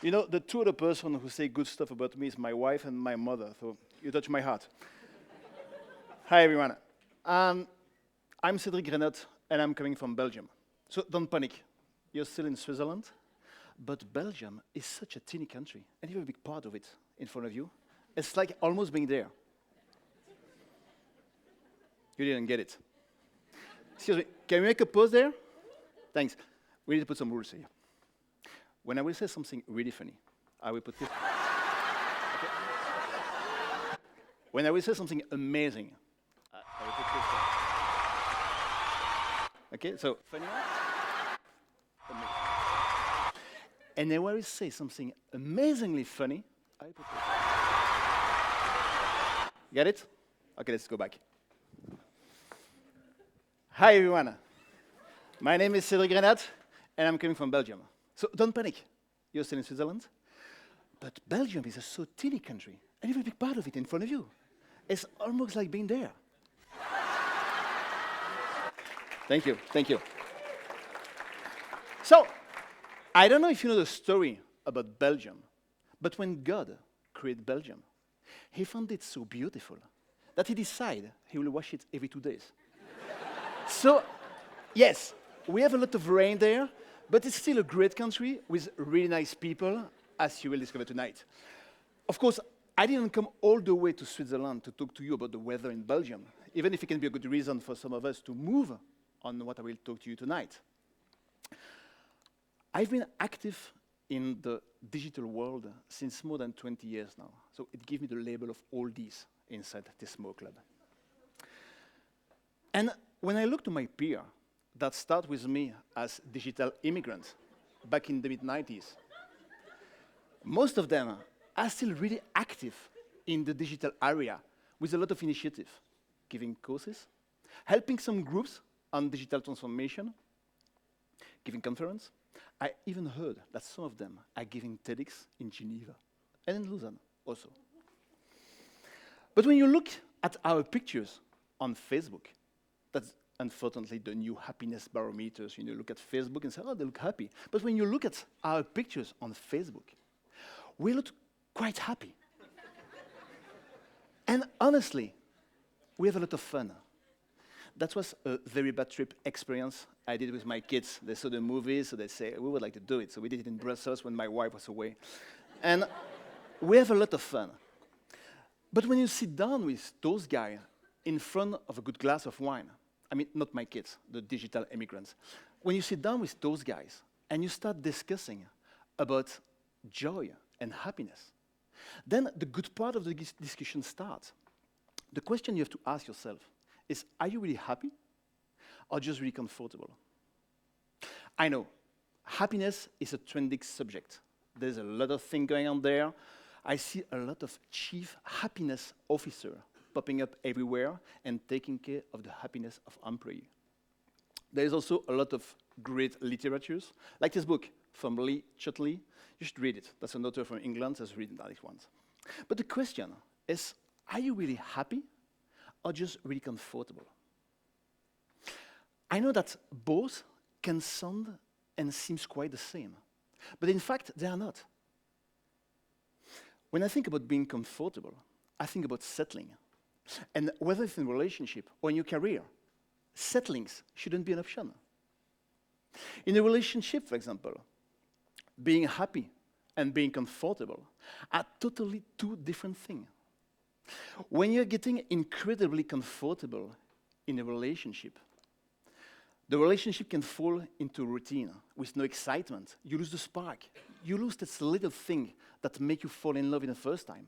You know, the two other person who say good stuff about me is my wife and my mother, so you touch my heart. Hi, everyone. I'm Cédric Rainotte, and I'm coming from Belgium. So don't panic. You're still in Switzerland, but Belgium is such a teeny country, and you have a big part of it in front of you. It's like almost being there. You didn't get it. Excuse me, can we make a pause there? Thanks. We need to put some rules here. When I will say something really funny, I will put this. Okay. When I will say something amazing, I will put this. Okay, so funny one? Amazing. And then when I will say something amazingly funny, I will put this. Get it? Okay, let's go back. Hi, everyone. My name is Cédric Rainotte, and I'm coming from Belgium. So don't panic. You're still in Switzerland. But Belgium is a so teeny country, and you have a big part of it in front of you. It's almost like being there. Thank you, thank you. So, I don't know if you know the story about Belgium, but when God created Belgium, he found it so beautiful that he decided he will wash it every 2 days. So, yes, we have a lot of rain there, but it's still a great country with really nice people, as you will discover tonight. Of course, I didn't come all the way to Switzerland to talk to you about the weather in Belgium, even if it can be a good reason for some of us to move on what I will talk to you tonight. I've been active in the digital world since more than 20 years now, so it gives me the label of oldies inside this small club. And when I look to my peer that start with me as digital immigrants back in the mid-90s, most of them are still really active in the digital area with a lot of initiative, giving courses, helping some groups on digital transformation, giving conference. I even heard that some of them are giving TEDx in Geneva and in Lausanne also. But when you look at our pictures on Facebook, that's unfortunately the new happiness barometers. You know, look at Facebook and say, oh, they look happy. But when you look at our pictures on Facebook, we look quite happy. And honestly, we have a lot of fun. That was a very bad trip experience I did with my kids. They saw the movie, so they say, we would like to do it. So we did it in Brussels when my wife was away. And we have a lot of fun. But when you sit down with those guys in front of a good glass of wine, I mean, not my kids, the digital immigrants. When you sit down with those guys and you start discussing about joy and happiness, then the good part of the discussion starts. The question you have to ask yourself is, are you really happy or just really comfortable? I know, happiness is a trending subject. There's a lot of things going on there. I see a lot of chief happiness officers popping up everywhere and taking care of the happiness of employees. There is also a lot of great literatures, like this book from Lee Chotley. You should read it. That's an author from England that's written that once. But the question is, are you really happy or just really comfortable? I know that both can sound and seems quite the same, but in fact, they are not. When I think about being comfortable, I think about settling. And whether it's in a relationship or in your career, settlings shouldn't be an option. In a relationship, for example, being happy and being comfortable are totally two different things. When you're getting incredibly comfortable in a relationship, the relationship can fall into routine with no excitement. You lose the spark. You lose this little thing that makes you fall in love in the first time.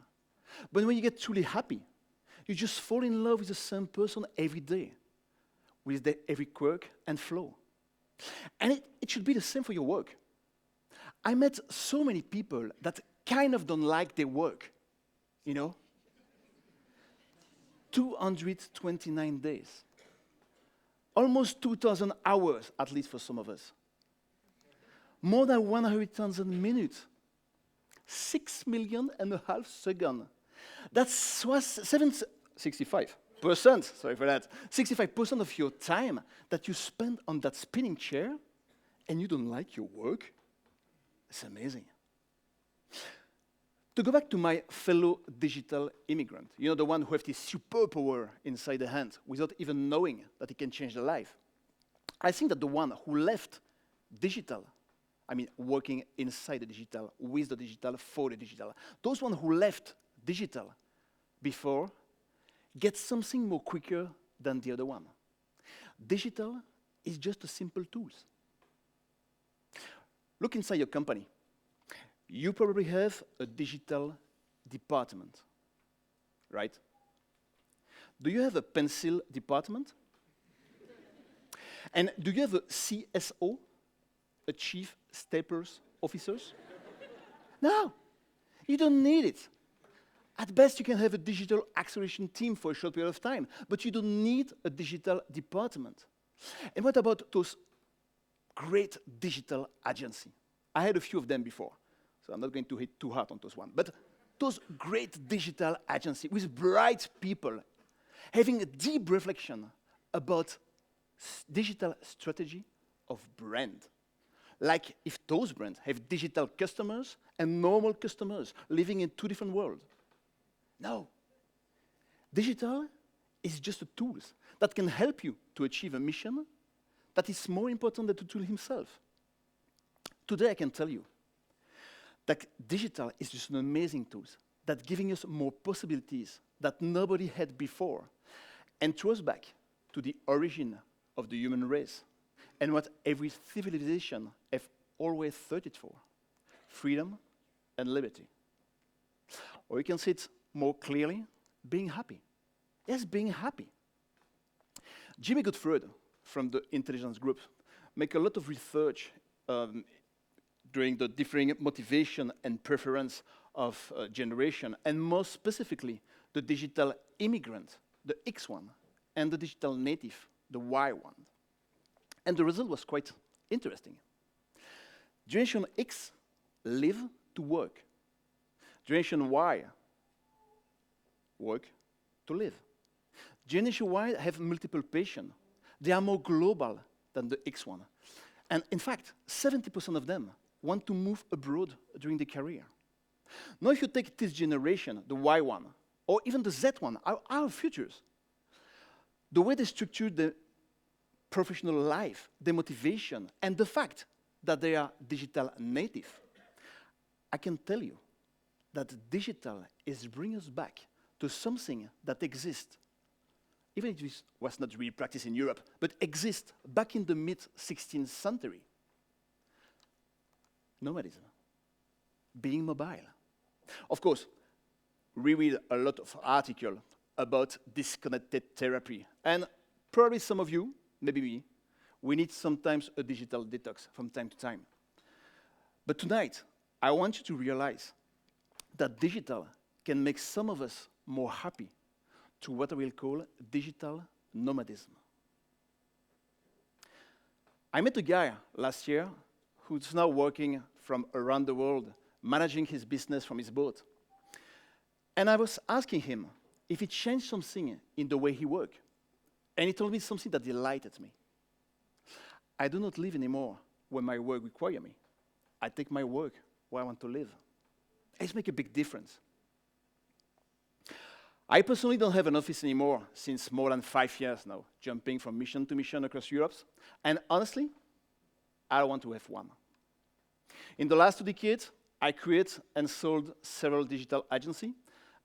But when you get truly happy, you just fall in love with the same person every day, with every quirk and flaw. And it should be the same for your work. I met so many people that kind of don't like their work, you know? 229 days. Almost 2,000 hours, at least for some of us. More than 100,000 minutes. 6.5 million seconds. That's 65%, sorry for that. 65% of your time that you spend on that spinning chair and you don't like your work. It's amazing. To go back to my fellow digital immigrant, you know, the one who have this superpower inside the hand without even knowing that it can change their life. I think that the one who left digital, I mean working inside the digital, with the digital, for the digital, those one who left digital before get something more quicker than the other one. Digital is just a simple tool. Look inside your company. You probably have a digital department, right? Do you have a pencil department? And do you have a CSO, a Chief Staplers Officers? No, you don't need it. At best, you can have a digital acceleration team for a short period of time, but you don't need a digital department. And what about those great digital agencies? I had a few of them before, so I'm not going to hit too hard on those ones. But those great digital agencies with bright people having a deep reflection about digital strategy of brand. Like if those brands have digital customers and normal customers living in two different worlds. No. Digital is just a tool that can help you to achieve a mission that is more important than the tool himself. Today I can tell you that digital is just an amazing tool that's giving us more possibilities that nobody had before and throws back to the origin of the human race and what every civilization have always searched for, freedom and liberty. Or you can see it more clearly, being happy. Yes, being happy. Jimmy Goodfried from the intelligence group make a lot of research during the differing motivation and preference of generation, and more specifically, the digital immigrant, the X one, and the digital native, the Y one. And the result was quite interesting. Generation X live to work. Generation Y work to live. Generation Y have multiple passions. They are more global than the X one. And in fact, 70% of them want to move abroad during their career. Now if you take this generation, the Y one, or even the Z one, our futures, the way they structure the professional life, their motivation, and the fact that they are digital native, I can tell you that digital is bringing us back to something that exists, even if it was not really practiced in Europe, but exists back in the mid-16th century. Nomadism, being mobile. Of course, we read a lot of articles about disconnected therapy, and probably some of you, maybe me, we need sometimes a digital detox from time to time. But tonight, I want you to realize that digital can make some of us more happy to what I will call digital nomadism. I met a guy last year who's now working from around the world, managing his business from his boat. And I was asking him if it changed something in the way he worked. And he told me something that delighted me. I do not live anymore when my work requires me. I take my work where I want to live. It's make a big difference. I personally don't have an office anymore since more than 5 years now, jumping from mission to mission across Europe. And honestly, I don't want to have one. In the last 2 decades, I created and sold several digital agencies,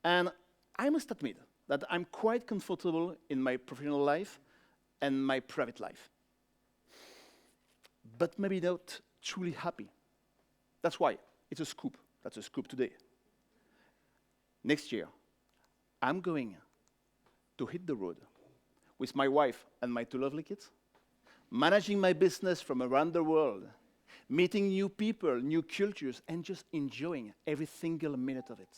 and I must admit that I'm quite comfortable in my professional life and my private life. But maybe not truly happy. That's why it's a scoop. That's a scoop today. Next year, I'm going to hit the road with my wife and my 2 lovely kids, managing my business from around the world, meeting new people, new cultures, and just enjoying every single minute of it.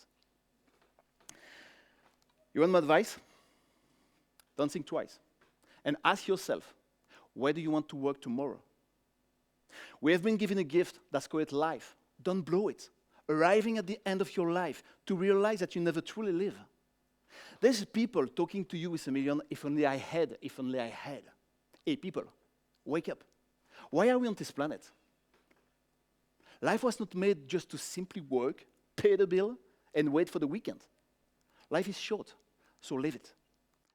You want my advice? Don't think twice. And ask yourself, where do you want to work tomorrow? We have been given a gift that's called life. Don't blow it. Arriving at the end of your life to realize that you never truly live. There's people talking to you with a million, if only I had, if only I had. Hey, people, wake up. Why are we on this planet? Life was not made just to simply work, pay the bill, and wait for the weekend. Life is short, so live it.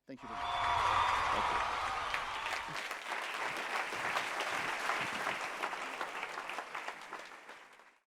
Thank you very much. Thank you.